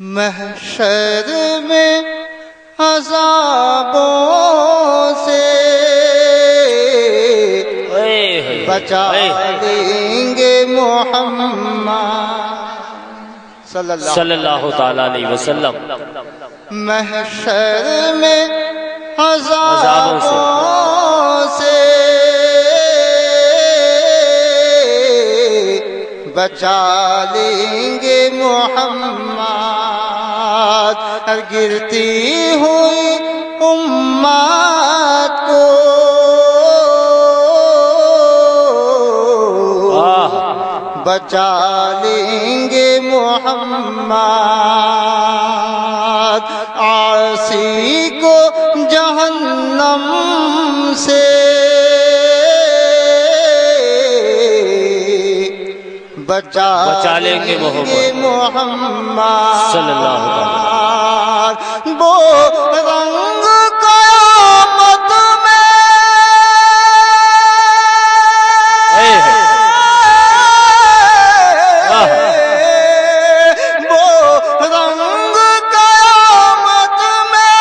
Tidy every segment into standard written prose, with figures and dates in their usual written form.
محشر میں عذابوں سے بچا لیں گے محمد صلی اللہ تعالی علیہ وسلم۔ محشر میں عذابوں سے بچا لیں گے محمد، گرتی ہوئی امت کو بچا لیں گے محمد، عاصی کو جہنم سے بچا لیں گے محمد صلی اللہ علیہ وسلم۔ وہ رنگ قیامت میں وہ رنگ قیامت میں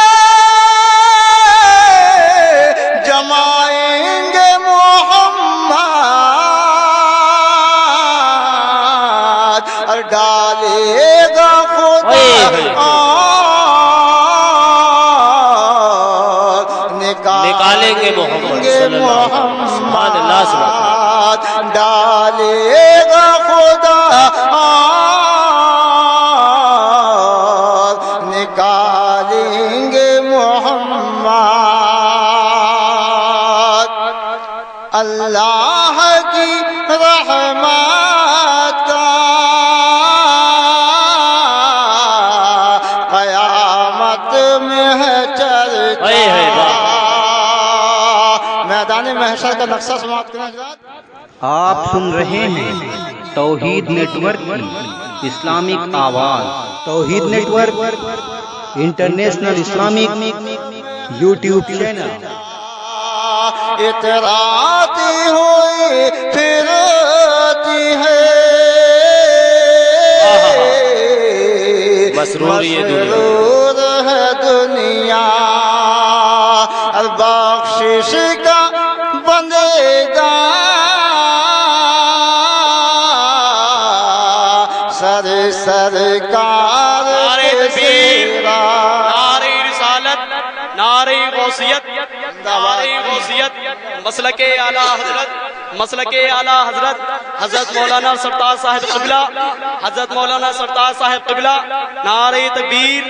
جمائیں گے محمد، اور ڈالے گا خدا نکالیں گے محمد صلی اللہ علیہ وسلم، ڈالے گا خدا نکالیں گے محمد، اللہ کی رحمت کا قیامت میں ہے چرچا۔ میدان محشر کا نقشہ سماعت کریں حضرات۔ آپ سن رہے ہیں توحید نیٹ ورک کی اسلامک آواز۔ Tawheed network international Islamic YouTube channel. اتراتی ہوئی پھرتی ہے مسرور ہے دنیا، اور بخشش کا بندے گا سرکار نعرہ رسالت، نعرہ غوثیت، نعرہ غوثیت، مسلک اعلیٰ حضرت، مسلک اعلیٰ حضرت حضرت مولانا سرتاج صاحب قبلہ، حضرت مولانا سرتاج صاحب قبلہ، نعرہ تکبیر۔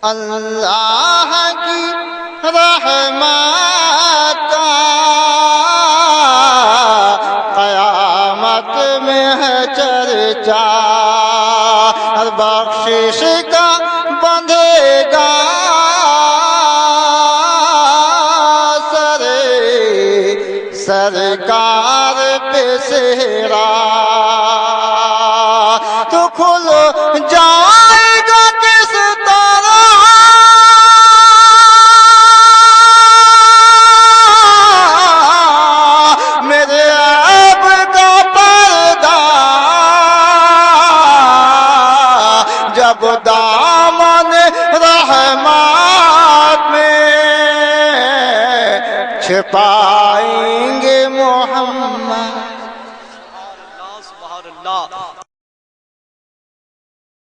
اللہ کی رحمت کا قیامت میں ہے چرچا، اور بخشش کا بندھے گا سرکار پہ سہرا، تو کھل جائے گا کس طرح میرے عیب کا پردہ، جب دامن رحمت میں چھپائیں گے محمد۔ سبحان اللہ۔